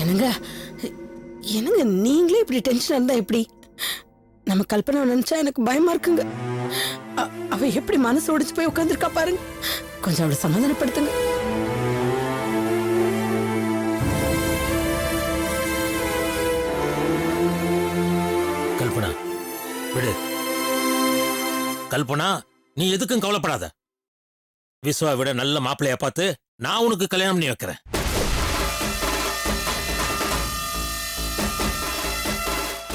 என்னங்க என்னங்க நீங்களே இப்படி டென்ஷனா இருந்தா எப்படி? நம்ம கல்பனை நினைச்சா எனக்கு பயமா இருக்குங்க. அவ எப்படி மனசு ஒடிச்சு போய் உட்காந்துருக்கா பாருங்க. கொஞ்சம் அவளை சமாதானப்படுத்துங்க. கல்பனா விடு. கல்பனா நீ எதுக்கும் கவலைப்படாத. விஸ்வா விட நல்ல மாப்பிள்ளைய பார்த்து நான் உனக்கு கல்யாணம் பண்ணி வைக்கிறேன்.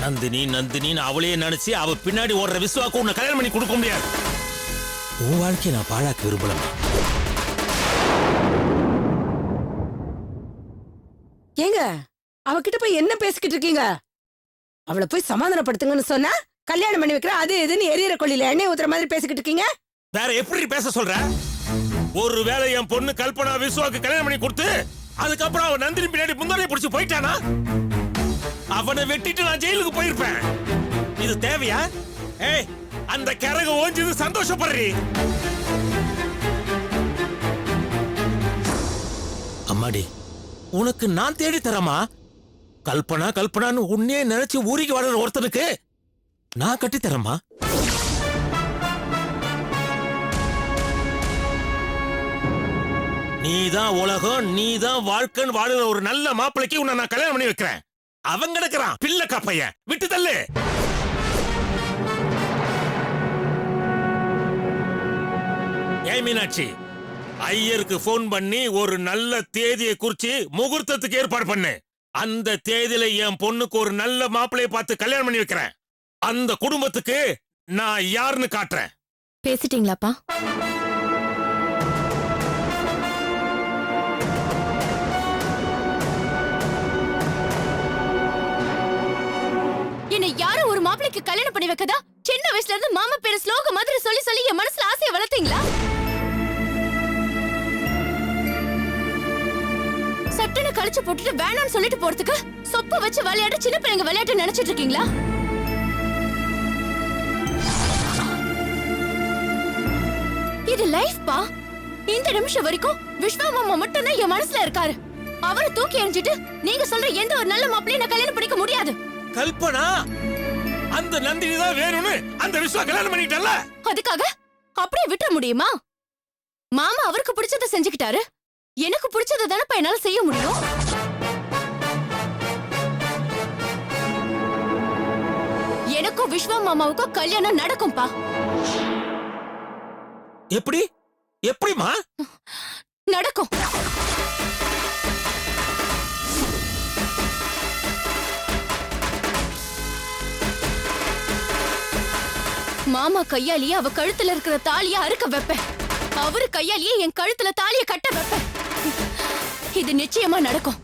நந்தினி நந்தினின்னு அவளையே நினைச்சு அவ பின்னாடி ஓடுற விஸ்வாக்கு உன்னை கல்யாணம் பண்ணி கொடுக்க முடியாது. உன் வாழ்க்கையை நான் பாழாக்க விரும்பலமா. ஏங்க அவகிட்ட போய் என்ன பேசிக்கிட்டு இருக்கீங்க? அவளை போய் சமாதானப்படுத்துங்கன்னு சொன்னா கல்யாணம் பண்ணி வைக்கிற அது எதுன்னு எரியற கொள்ளில எண்ணெய் ஊத்துற மாதிரி பேசிக்கிட்டு இருக்கீங்க. வேற எப்படி பேச சொல்ற? ஒருவேளை என் பொண்ணு கல்பனா விஸ்வாக்கு கல்யாணம் பண்ணி கொடுத்து அதுக்கப்புறம் அவன் நந்தினி பின்னாடி முந்தானையை பிடிச்சு போயிட்டானா அவனை வெட்டிட்டு நான் ஜெயிலுக்கு போயிருப்பேன். இது தேவையா? ஏய் அந்த கரக ஓஞ்சது சந்தோஷப்படுறீ. அம்மாடி உனக்கு நான் தேடி தரமா? கல்பனா கல்பனான்னு உன்னே நினைச்சு ஊருக்கு வளர ஒருத்தனுக்கு நான் கட்டி தரமா? நீதான் உலகம் நீதான் வாழ்க்கைன்னு வாழுற ஒரு நல்ல மாப்பிளைக்கு உன்னை நான் கல்யாணம் பண்ணி வைக்கிறேன். அவன் கிடக்குறான் பிள்ளை காப்பைய விட்டு தள்ளு. ஏய் மீனாட்சி, ஐயருக்கு போன் பண்ணி ஒரு நல்ல தேதியை குறிச்சு முகூர்த்தத்துக்கு ஏற்பாடு பண்ணு. அந்த தேதியில என் பொண்ணுக்கு ஒரு நல்ல மாப்பிளைய பார்த்து கல்யாணம் பண்ணி வைக்கிறேன். அந்த குடும்பத்துக்கு நான் யாருன்னு காட்டுறேன். பேசிட்டீங்களாப்பா? என்ன யாரும் ஒரு மாப்பிளைக்கு கல்யாணம் பண்ணி வைக்கதா சின்ன வயசுல இருந்து மாமா பேரு ஸ்லோக மாதிரி சொல்லி சொல்லி என் மனசுல ஆசையை வளர்த்தீங்களா? சட்டனை கழிச்சு போட்டுட்டு வேணாம்னு சொல்லிட்டு போறதுக்கு சொப்ப வச்சு விளையாட சின்ன பிள்ளைங்க விளையாட்டு நினைச்சிட்டு இருக்கீங்களா? இது லைஃப் பா. இந்த நிமிஷம் வரைக்கும் விஸ்வா மாமா மட்டும் தான் என் மனசுல இருக்காரு. அவரை தூக்கி எறிஞ்சிட்டு நீங்க சொல்ற எந்த ஒரு நல்ல மாப்பிளையும் நான் கல்யாணம் பண்ணிக்க முடியாது. கல்பனா அந்த நந்தினி தான் வேணும்னு அந்த விஸ்வா கல்யாணம் பண்ணிட்டல்ல, அதுக்காக அப்படியே விட்டுற முடியுமா? மாமா அவருக்கு பிடிச்சத செஞ்சுக்கிட்டாரு. எனக்கு பிடிச்சத தானே என்னால செய்ய முடியும். எனக்கும் விஸ்வா மாமாவுக்கும் கல்யாணம் நடக்கும்பா. எப்படி எப்படிமா நடக்கும்? மாமா கையாலேயே அவ கழுத்துல இருக்கிற தாலிய அறுக்க வைப்பேன். அவரு கையாலேயே என் கழுத்துல தாலிய கட்ட வைப்பேன். இது நிச்சயமா நடக்கும்.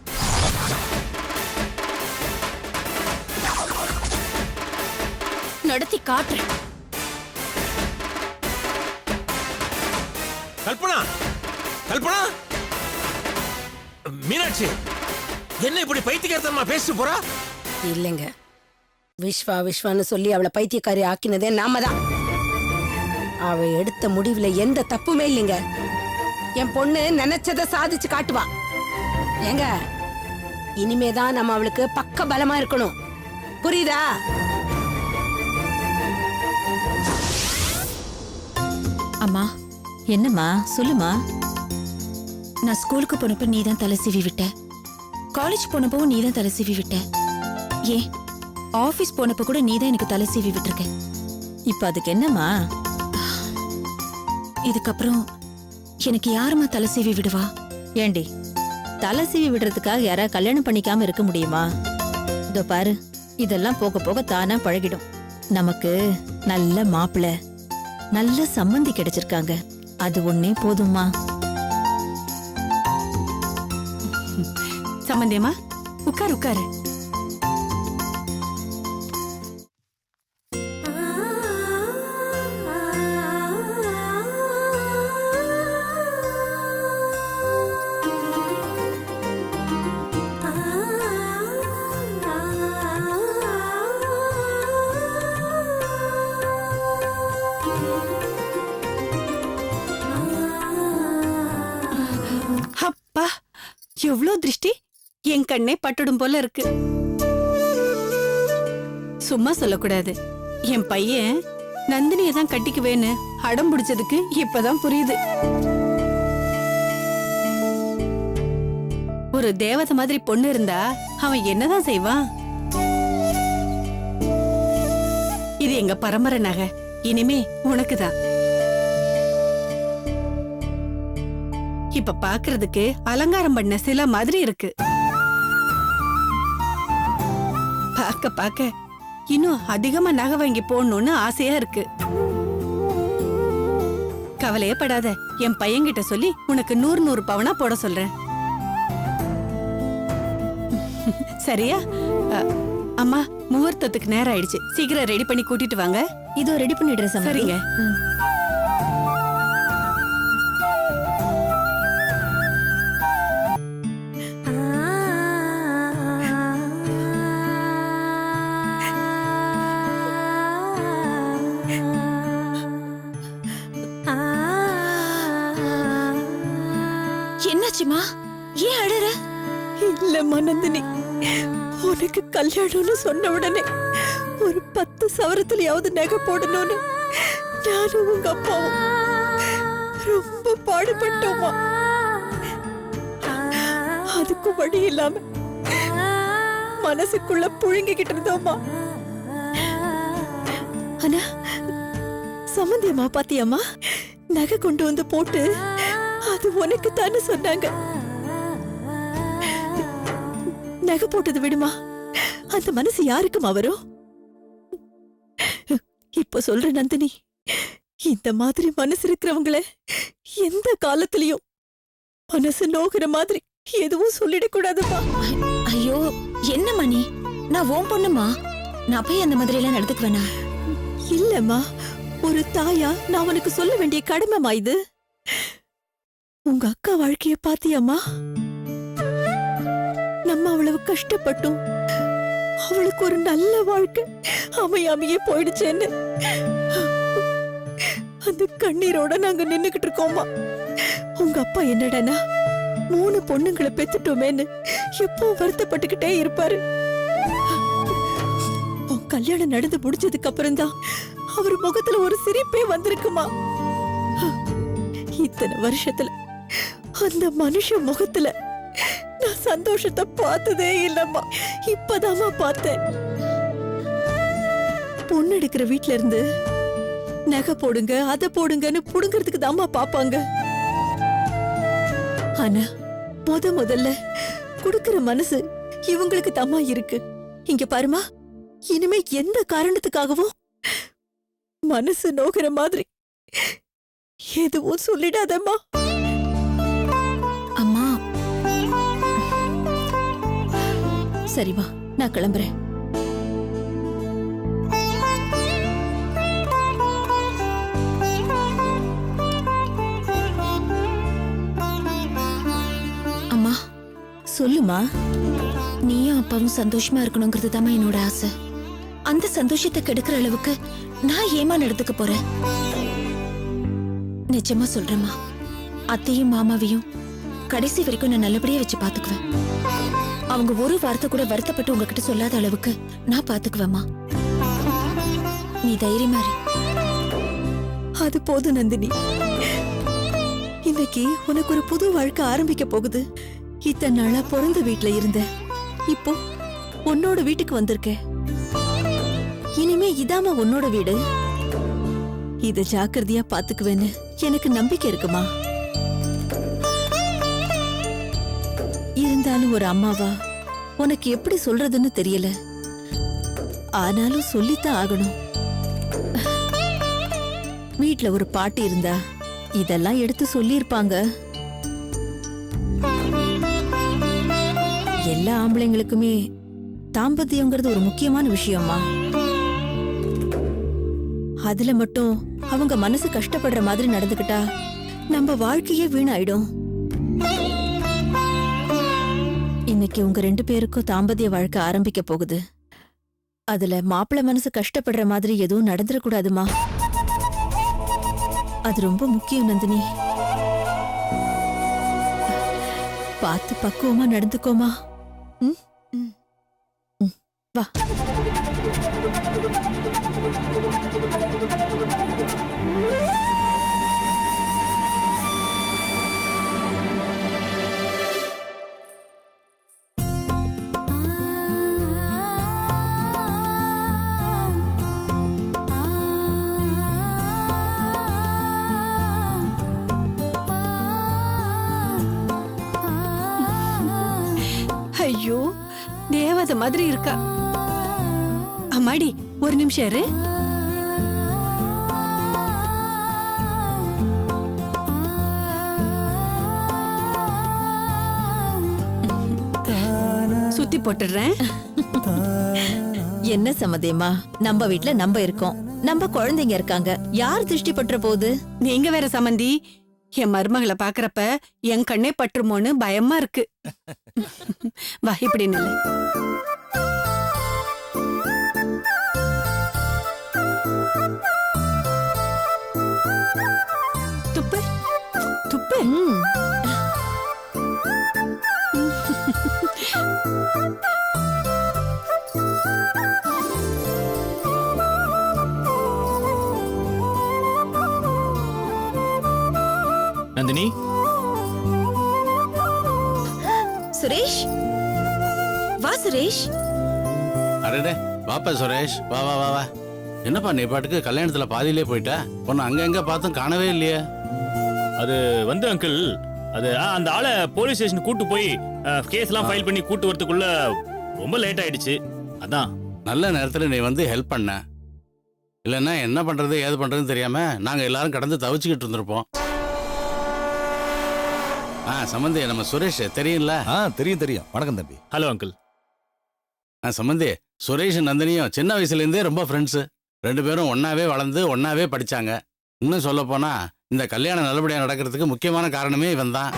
நடத்தி காட்டுறேன். கல்பனா கல்பனா மீனாட்சி என்ன இப்படி பைத்தியக்காரத்தனமா பேசிட்டு போறா? இல்லைங்க, விஸ்வா விஸ்வான்னு சொல்லி அவளை பைத்தியக்காரி ஆக்கினதே நாம தான். அவ எடுத்த முடிவுல எந்த தப்புமே இல்லைங்க. என் பொண்ணு நினைச்சத சாதிச்சு காட்டுவா. ஏங்க இனிமேதான் நம்ம அவளுக்கு பக்க பலமா இருக்கணும். புரியுதா? அம்மா என்னம்மா சொல்லுமா. நான் ஸ்கூலுக்கு போனப்ப நீதான் தலை சீவி விட்ட. காலேஜ் போனப்பவும் நீதான் தலை சீவி விட்ட. ஏன் ஆபீஸ் போனப்ப கூட நீதான் எனக்கு தலை சீவி விட்டுருக்க. இப்ப அதுக்கு என்னம்மா? இதுக்கப்புறம் எனக்கு யாருமா தலை சீவி விடுவா? ஏண்டி தலை சீவி விடுறதுக்காக யாரா கல்யாணம் பண்ணிக்காம இருக்க முடியுமா? இதோ பாரு, இதெல்லாம் போக போக தானா பழகிடும். நமக்கு நல்ல மாப்பிள்ளை நல்ல சம்மந்தி கிடைச்சிருக்காங்க. அது ஒன்னே போதும்மா. சம்பந்தியம்மா உட்காரு உட்காரு. அப்பா எவ்வளவு திருஷ்டி! என் கண்ணே பட்டுடும் போல இருக்கு. சும்மா சொல்லக்கூடாது. என் பையன் நந்தினியை தான் கட்டிக்குவேன்னு அடம் பிடிச்சதுக்கு இப்பதான் புரியுது. ஒரு தேவதை மாதிரி பொண்ணு இருந்தா அவன் என்னதான் செய்வான்? இது எங்க பரம்பரை நகை, இனிமே உனக்குதான். இப்ப பாக்குறதுக்கு அலங்காரம் பண்ண சில மாதிரி இருக்கு. பாக்க பாக்க இன்னும் அதிகமா நகை வாங்கி போடணும்னு ஆசையா இருக்கு. கவலையே படாத, என் பையன்கிட்ட சொல்லி உனக்கு 100 பவனா போட சொல்றேன். சரியா? அம்மா, முகூர்த்தத்துக்கு நேரம் ஆயிடுச்சு. சீக்கிரம் ரெடி பண்ணி கூட்டிட்டு வாங்க. இதோ ரெடி பண்ணிடுறேன் சம்மந்தி. சரிங்க. என்னாச்சுமா? ஏன் அழற? இல்லம்மா நந்தினி, உனக்கு கல்யாணம்னு சொன்ன உடனே ஒரு 10 சவரத்துலயாவது நகை போடணும்னு நானும் உங்க அப்பாவும் ரொம்ப பாடுபட்டோமா. அதுக்கும் வழி இல்லாம மனசுக்குள்ள புழுங்கிக்கிட்டு இருந்தோமா. ஆனா சம்பந்தியம்மா பாத்தியம்மா, நகை கொண்டு வந்து போட்டு அது உனக்கு தானே சொன்னாங்க. நகை போட்டது விடுமா, அந்த மனசு யாருக்குமா வரும்? இப்ப சொல்ற நந்தினி, இந்த மாதிரி மனசு இருக்கிறவங்கள எந்த காலத்திலயும் மனசு நோகிற மாதிரி எதுவும் சொல்லிடக்கூடாதுமா. ஐயோ, என்ன மணி? நான் ஓம் பொண்ணுமா, நான் போய் அந்த மாதிரி எல்லாம் நடந்துக்குவேனா? இல்லம்மா, ஒரு தாயா நான் உனக்கு சொல்ல வேண்டிய கடமைமா இது. உங்க அக்கா வாழ்க்கைய பாத்தியம்மா? நம்ம அவ்வளவு கஷ்டப்பட்டும் அவளுக்கு ஒரு நல்ல வாழ்க்கை அமையாமையே போயிடுச்சேன்னு அந்த கண்ணீரோட நாங்க நின்னுகிட்டு இருக்கோமா. உங்க அப்பா என்னடானா 3 பொண்ணுங்களை பெத்துட்டோமேன்னு எப்போ வருத்தப்பட்டுக்கிட்டே இருப்பாரு. உன் கல்யாணம் நடந்து முடிஞ்சதுக்கு அப்புறம் தான் அவர் முகத்துல ஒரு சிரிப்பே வந்திருக்குமா. இத்தனை வருஷத்துல அந்த மனுஷ முகத்துல நான் சந்தோஷத்தை பார்த்ததே இல்லம்மா. இப்பதாம்மா பார்த்தேன். பொண்ணு எடுக்கிற வீட்ல இருந்து நகை போடுங்க, அதை போடுங்கன்னு புடுங்கிறதுக்கு தாம்மா பாப்பாங்க. ஆனா முதல்ல குடுக்கிற மனசு இவங்களுக்கு தாம்மா இருக்கு. இங்க பாருமா, இனிமே எந்த காரணத்துக்காகவும் மனசு நோகிற மாதிரி எதுவும் சொல்லிடாதம்மா. அம்மா, சரிம்மா, நான் கிளம்புறேன். அம்மா சொல்லுமா. நீயும் அப்பாவும் சந்தோஷமா இருக்கணுங்கிறது தான் என்னோட ஆசை. அந்த சந்தோஷத்தை கெடுக்கிற அளவுக்கு நான் ஏமா நடந்துக்க போறேன்? நிஜமா சொல்றேம்மா, அத்தையும் மாமாவையும் கடைசி வரைக்கும் நான் நல்லபடியா வச்சு பாத்துக்குவேன். அவங்க ஒரு வார்த்தை கூட வருத்தப்பட்டு உங்ககிட்ட சொல்லாத அளவுக்கு நான் பாத்துக்குவேம்மா. நீ தைரியமா இரு. அது போதும் நந்தினி. இன்னைக்கு உனக்கு ஒரு புது வாழ்க்கை ஆரம்பிக்க போகுது. இத்தனை நாளா பிறந்த வீட்ல இருந்த, இப்போ உன்னோட வீட்டுக்கு வந்திருக்க. இனிமே இதாமா உன்னோட வீடு. இத ஜாக்கிரதையா பாத்துக்குவேன்னு எனக்கு நம்பிக்கை இருக்குமா. இருந்தாலும் ஒரு அம்மாவா உனக்கு எப்படி சொல்றதுன்னு தெரியல. ஆனாலும் சொல்லித்தான் ஆகணும். வீட்ல ஒரு பாட்டி இருந்தா இதெல்லாம் எடுத்து சொல்லியிருப்பாங்க. எல்லா ஆம்பளைங்களுக்குமே தாம்பத்தியங்கிறது ஒரு முக்கியமான விஷயமா. அதுல மட்டும் அவங்க மனசு கஷ்டப்படுற மாதிரி நடந்துக்கிட்டா நம்ம வாழ்க்கையே வீணாயிடும். இன்னைக்கு உங்க 2 பேருக்கும் தாம்பத்திய வாழ்க்கை ஆரம்பிக்க போகுது. அதுல மாப்பிள்ளை மனசு கஷ்டப்படுற மாதிரி எதுவும் நடந்துடக்கூடாதுமா. அது ரொம்ப முக்கியம் நந்தினி. பார்த்து பக்குவமா நடந்துக்கோமா. வா. ஐயோ, தேவதை மாதிரி இருக்கா. அம்மாடி, ஒரு நிமிஷம் இரு. சுத்தி போட்டுடுறேன். என்ன சம்மதியம்மா, நம்ம வீட்ல நம்ம இருக்கோம், நம்ம குழந்தைங்க இருக்காங்க, யார் திருஷ்டி பற்ற போகுது? நீங்க வேற சம்மந்தி, என் மருமகளை பாக்குறப்ப என் கண்ணே பற்றுமோன்னு பயமா இருக்கு. வா, இப்படி நில்லு. துப்பு துப்பு. நந்தினி, சுரேஷ், வா சுரேஷ். அடடே, வாப்பா சுரேஷ், வா வா வா வா. என்னப்பா நீ பாட்டுக்கு கல்யாணத்துல பாதியிலே போயிட்ட? உன்னை அங்க எங்க பார்த்தும் காணவே இல்லையே. அது வந்து அங்கிள், அது அந்த ஆளை போலீஸ் ஸ்டேஷன் கூட்டு போய் கேஸ்லாம் ஃபைல் பண்ணி கூட்டு வரதுக்குள்ள ரொம்ப லேட் ஆயிடுச்சு, அதான். நல்ல நேரத்துல நீ வந்து ஹெல்ப் பண்ண. இல்லைன்னா என்ன பண்றது ஏது பண்றதுன்னு தெரியாம நாங்க எல்லாரும் கடந்து தவிச்சுக்கிட்டு இருந்திருப்போம். சம்பந்தி, நம்ம சுரேஷ் தெரியும்ல? தெரியும். வணக்கம் தம்பி. Hello uncle. சம்பந்தி, சுரேஷ் நந்தினியும் சின்ன வயசுல இருந்தே ரொம்ப ஃப்ரெண்ட்ஸ். 2 பேரும் ஒன்னாவே வளர்ந்து ஒன்னாவே படிச்சாங்க. இன்னும் சொல்ல போனா இந்த கல்யாணம் நல்லபடியா நடக்கிறதுக்கு முக்கியமான காரணமே இவன் தான்.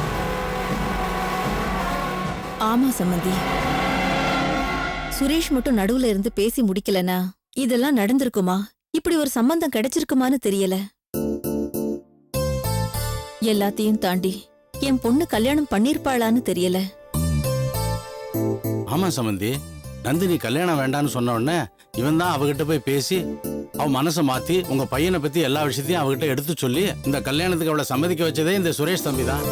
ஆமா சம்மந்தி, சுரேஷ் மட்டும் நடுவுல இருந்து பேசி முடிக்கலனா இதெல்லாம் நடந்திருக்குமா, இப்படி ஒரு சம்பந்தம் கிடைச்சிருக்குமான்னு தெரியல. எல்லாத்தையும் தாண்டி என் பொண்ணு கல்யாணம் பண்ணிருப்பாளான்னு தெரியல. ஆமா சம்பந்தி, நந்தினி கல்யாணம் வேண்டான்னு சொன்ன உடனே இவன் தான் அவகிட்ட போய் பேசி அவ மனசை மாத்தி உங்க பையனை பத்தி எல்லா விஷயத்தையும் அவகிட்ட எடுத்து சொல்லி இந்த கல்யாணத்துக்கு அவளை சம்மதிக்க வச்சதே இந்த சுரேஷ் தம்பி தான்.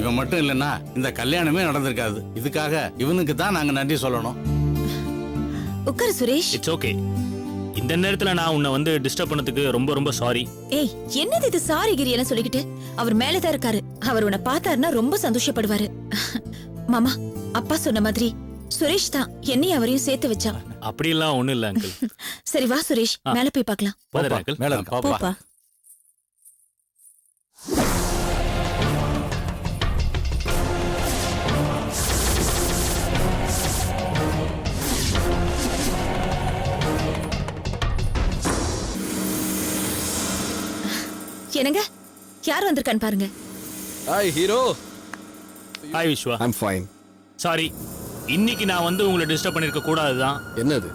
இவன் மட்டும் இல்லைன்னா இந்த கல்யாணமே நடந்திருக்காது. இதுக்காக இவனுக்கு தான் நாங்க நன்றி சொல்லணும். உட்காரு சுரேஷ். It's okay. இந்த நேரத்துல நான் உன்னை வந்து டிஸ்டர்ப் பண்ணதுக்கு ரொம்ப ரொம்ப சாரி. ஏய், என்னது இது சாரி கிரி எல்லாம் சொல்லிக்கிட்டு? அவர் மேலதான் இருக்காரு, அவர் உன்னை பார்த்தாருன்னா ரொம்ப சந்தோஷப்படுவாரு. மாமா, அப்பா சொன்ன மாதிரி சுரேஷ் தான் என்னையும் அவரையும் சேர்த்து வச்சா. அப்படியெல்லாம் ஒண்ணும் இல்ல அங்கிள். சரி வா சுரேஷ், மேல போய் பார்க்கலாம். போதும் அங்கிள். மேல இருக்க. பாப்பா. போப்பா. என்னங்க, யார் வந்திருக்கான்னு பாருங்க. Hi hero. Hi Vishwa. I'm fine. Sorry, இன்னைக்கு நான் வந்து உங்களை டிஸ்டர்ப் பண்ணிருக்க கூடாதுதான். என்னது,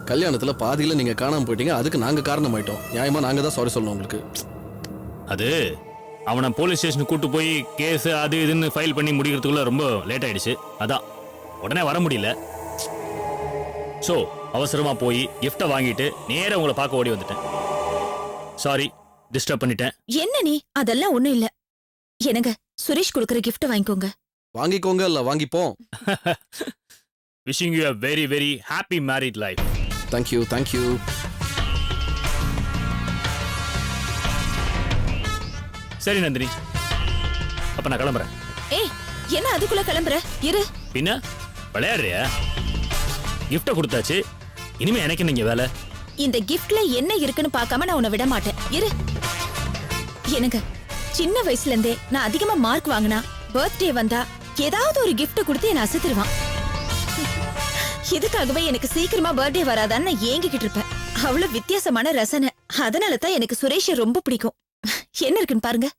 கல்யாணத்துல பாதியில நீங்க காணாம போயிட்டீங்க, அதுக்கு நாங்க காரணம் ஆயிட்டோம். நியாயமா நாங்க தான் சாரி சொல்லணும் உங்களுக்கு. அது அவனை போலீஸ் ஸ்டேஷனுக்கு கூட்டு போய் கேஸ் அது இதுன்னு ஃபைல் பண்ணி முடிக்கிறதுக்குள்ள ரொம்ப லேட் ஆயிடுச்சு, அதான் உடனே வர முடியல. ஸோ அவசரமா போய் கிஃப்டை வாங்கிட்டு நேரா உங்களை பார்க்க ஓடி வந்துட்டேன். சாரி, டிஸ்டர்ப் பண்ணிட்டேன். என்ன நீ, அதெல்லாம் ஒண்ணும் இல்ல. என்னங்க, சுரேஷ் கொடுக்கற கிஃப்ட் வாங்கிக்கோங்க. வாங்கிக்கோங்க இல்ல வாங்கிப்போம். Wishing you a very very happy married life. Thank you, thank you. சரி நந்தினி, அப்ப நான் கிளம்புறேன். ஏய், என்ன அதுக்குள்ள கிளம்புற? இரு. பின்ன விளையாடுறியா? கிஃப்ட கொடுத்தாச்சு, இனிமே எனக்கு நீங்க வேலை. இந்த கிஃப்ட்ல என்ன இருக்குன்னு பார்க்காம நான் உன்னை விட மாட்டேன். இரு. எனக்கு சின்ன வயசுல இருந்தே நான் அதிகமா மார்க் வாங்கினா பர்த்டே வந்தா ஏதாவது ஒரு gift கொடுத்து என்ன அசத்திடுவான். இதுக்காகவே எனக்கு சீக்கிரமா பர்த்டே வராதான்னு நான் ஏங்கிக்கிட்டு இருப்பேன். அவ்வளவு வித்தியாசமான ரசனை. அதனால தான் எனக்கு சுரேஷை ரொம்ப பிடிக்கும். என்ன இருக்குன்னு பாருங்க.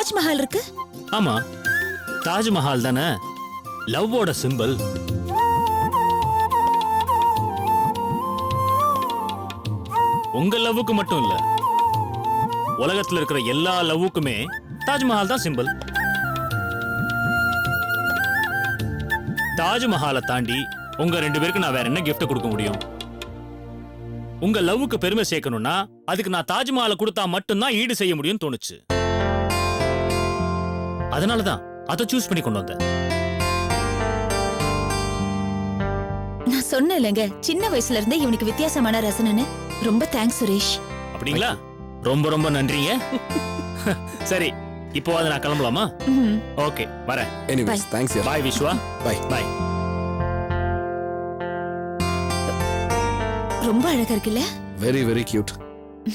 தாஜ்மஹால் இருக்கு? ஆமா, தாஜ்மஹால் தானே லவ்வோட சிம்பல். உங்க லவ்வுக்கு மட்டும் இல்ல, உலகத்துல இருக்கிற எல்லா லவ்வுக்குமே தாஜ்மஹால் தான் சிம்பல். தாஜ்மஹாலை தாண்டி உங்க 2 பேருக்கு நான் வேற என்ன gift கொடுக்க முடியும்? உங்க லவ்வுக்கு பெருமை சேர்க்கணும்னா அதுக்கு நான் தாஜ்மஹாலை கொடுத்தா மட்டும்தான் ஈடு செய்ய முடியும்னு தோணுச்சு. அதனாலதான் அதை சூஸ் பண்ணி கொண்டு வந்தேன். நான் சொன்னேன்லங்க, சின்ன வயசுல இருந்தே இவனுக்கு வித்தியாசமான ரசனைன்னு. ரொம்ப தேங்க்ஸ் சுரேஷ். அப்படிங்களா? ரொம்ப ரொம்ப நன்றிங்க. சரி, இப்போ அதை நான் கிளம்பலாமா? ஓகே, வரேன். எனிவேஸ் தேங்க்ஸ் யார். பாய் விஸ்வா. பாய். பாய். ரொம்ப அழகா இருக்குல்ல? Very very cute.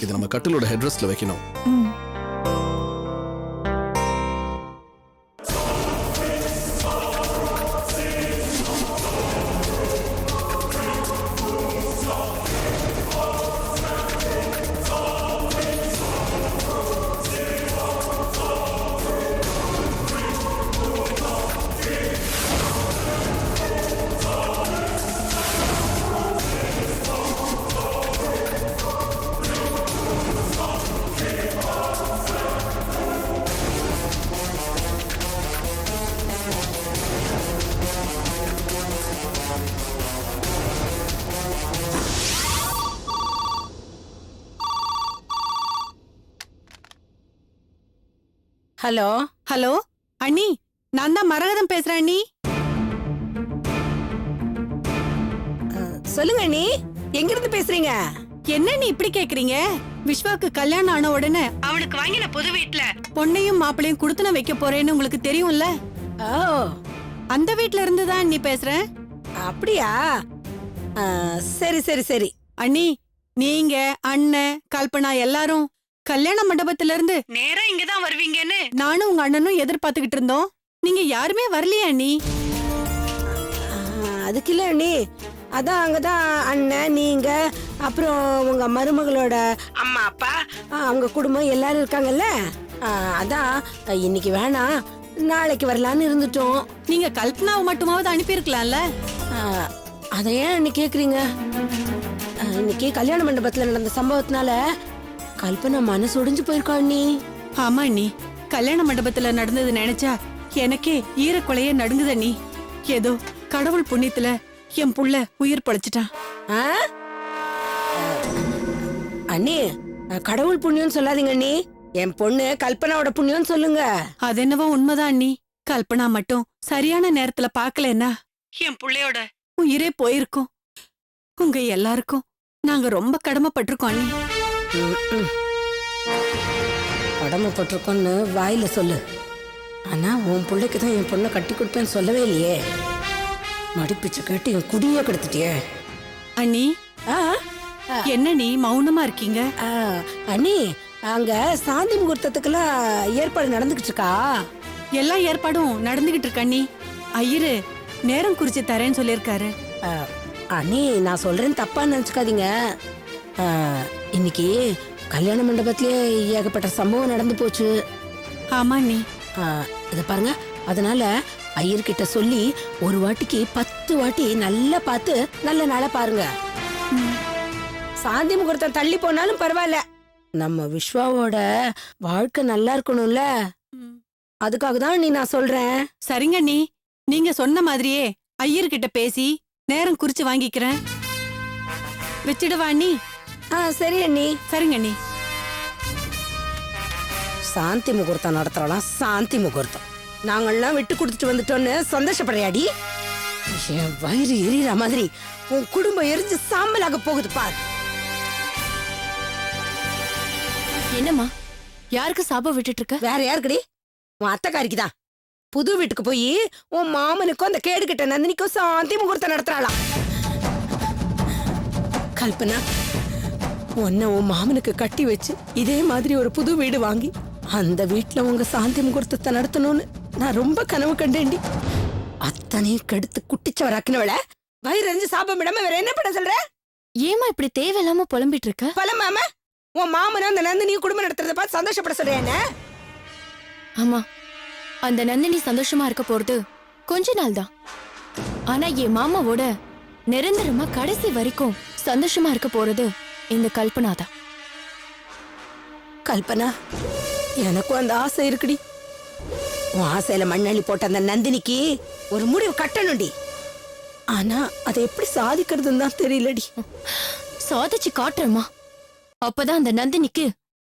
இது நம்ம கட்டிலோட ஹெட்ரெஸ்ட்ல வைக்கணும். ம். ஹலோ ஹலோ அண்ணி, நான் தான் மரகதம் பேசுறேன் அண்ணி. சொல்லுங்க அண்ணி, எங்க இருந்து பேசுறீங்க? என்ன நீ இப்படி கேக்குறீங்க? விஸ்வாக்கு கல்யாணம் ஆன உடனே அவனுக்கு வாங்கின புது வீட்ல பொண்ணையும் மாப்பிளையும் குடுத்தன வைக்க போறேன்னு உங்களுக்கு தெரியும்ல? ஓ, அந்த வீட்ல இருந்து தான் நீ பேசுறேன். அப்படியா? சரி சரி சரி. அண்ணி, நீங்க அண்ணன் கல்பனா எல்லாரும் கல்யாண மண்டபத்துல இருந்து நேரா இங்க தான் வருவீங்கன்னு நானும் உங்க அண்ணனும் எதிர்பார்த்துக்கிட்டு இருந்தோம். நீங்க யாருமே வரலையா அண்ணி? அதுக்கு இல்ல அண்ணி, அதான் அங்கதான் அண்ணன், நீங்க, அப்புறம் உங்க மருமகளோட அம்மா அப்பா, அவங்க குடும்பம் எல்லாரும் இருக்காங்கல்ல. அதான் இன்னைக்கு வேணாம், நாளைக்கு வரலான்னு இருந்துட்டோம். நீங்க கல்பனாவை மட்டுமாவது அனுப்பியிருக்கலாம்ல? அதை ஏன் அண்ணி கேக்குறீங்க? இன்னைக்கு கல்யாண மண்டபத்துல நடந்த சம்பவத்தினால கல்பனா மனசு ஒடிஞ்சு போயிருக்கா அண்ணி. ஆமா அண்ணி, கல்யாண மண்டபத்துல நடந்தது நினைச்சா எனக்கே ஈரக்குலைய நடுங்குது அண்ணி. ஏதோ கடவுள் புண்ணியத்துல என் புள்ள உயிர் பழைச்சிட்டான். அண்ணி, கடவுள் புண்ணியம் சொல்லாதீங்க அண்ணி, என் பொண்ணு கல்பனாவோட புண்ணியம் சொல்லுங்க. அது என்னவோ உண்மைதான் அண்ணி. கல்பனா மட்டும் சரியான நேரத்துல பாக்கலன்னா என் புள்ளையோட உயிரே போயிருக்கும். உங்க எல்லாருக்கும் நாங்க ரொம்ப கடமைப்பட்டிருக்கோம் அண்ணி. கடமைப்பட்டிருக்கோன்னு வாயில சொல்லு, ஆனா உன் பிள்ளைக்கு தான் என் பொண்ணை கட்டி கொடுப்பேன்னு சொல்லவே இல்லையே. மடிப்பிச்சு கேட்டு என் குடியே கெடுத்துட்டியே அண்ணி. என்ன நீ மௌனமா இருக்கீங்க? அண்ணி, அங்க சாந்தி முகூர்த்தத்துக்கெல்லாம் ஏற்பாடு நடந்துகிட்டு இருக்கா? எல்லா ஏற்பாடும் நடந்துகிட்டு இருக்கு அண்ணி. ஐயரு நேரம் குறிச்சு தரேன்னு சொல்லியிருக்காரு. அண்ணி, நான் சொல்றேன் தப்பா நினைச்சுக்காதீங்க. இன்னைக்கு கல்யாண மண்டபத்திலே ஏகப்பட்ட சம்பவம் நடந்து போச்சு. ஆமா அண்ணி. இத பாருங்க, அதனால ஐயர்கிட்ட சொல்லி ஒரு வாட்டிக்கு 10 வாட்டி நல்லா பார்த்து நல்ல நாளா பாருங்க. சாந்தி முகூர்த்தம் தள்ளி போனாலும் பரவாயில்ல, நம்ம விஸ்வாவோட வாழ்க்கை நல்லா இருக்கணும்ல, அதுக்காக தான் நீ நான் சொல்றேன். சரிங்க அண்ணி, நீங்க சொன்ன மாதிரியே ஐயர்கிட்ட பேசி நேரம் குறிச்சு வாங்கிக்கிறேன். வச்சிடுவா அண்ணி? சரி அண்ணி. சரிங்க அண்ணி. சாந்தி முகூர்த்தம் நடத்துறோம், சாந்தி முகூர்த்தம் நாங்கள்லாம் விட்டு கொடுத்துட்டு வந்துட்டோன்னு சந்தோஷப்படுறியாடி? என் வயிறு எரியற மாதிரி உன் குடும்பம் எரிஞ்சு சாம்பலாக போகுது பார். என்னம்மா, யாருக்கு சாபம் விட்டுட்டு இருக்க? வேற யாருக்குடி? உன் அத்தைக்காரிக்கு தான். புது வீட்டுக்கு போய் உன் மாமனுக்கும் அந்த கேடு கிட்ட நந்தினிக்கும் சாந்தி முகூர்த்தம் நடத்துறாளாம். கல்பனா, உன்னை உன் மாமனுக்கு கட்டி வச்சு இதே மாதிரி ஒரு புது வீடு வாங்கி அந்த வீட்டுல உங்க சாந்தி முகூர்த்தத்தை நடத்தணும்னு நான் ரொம்ப கனவு கண்டேன்டி. அத்தனையும் கெடுத்து குட்டிச்சவராக்கினவள வயிறு எரிஞ்சு சாபம் விடாம வேற என்ன பண்ண சொல்ற? ஏமா இப்படி தேவையில்லாம புலம்பிட்டு இருக்க? பலமாம, உன் மாமனும் அந்த நந்தினியும் குடும்பம் நடத்துறத பார்த்து சந்தோஷப்பட சொல்றேன். ஆமா, அந்த நந்தினி சந்தோஷமா இருக்க போறது கொஞ்ச நாள் தான். ஆனா என் மாமாவோட நிரந்தரமா கடைசி வரைக்கும் சந்தோஷமா இருக்க போறது இந்த கல்பனா தான். கல்பனா, எனக்கும் அந்த ஆசை இருக்குடி. உன் ஆசையில மண்ணள்ளி போட்ட அந்த நந்தினிக்கு ஒரு முடிவு கட்டணும்டி. ஆனா அதை எப்படி சாதிக்கிறதுன்னு தான் தெரியலடி. சாதிச்சு காட்டுறமா, அப்பதான் அந்த நந்தினிக்கு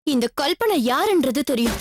இந்த கல்பனா யாருன்றது தெரியும்.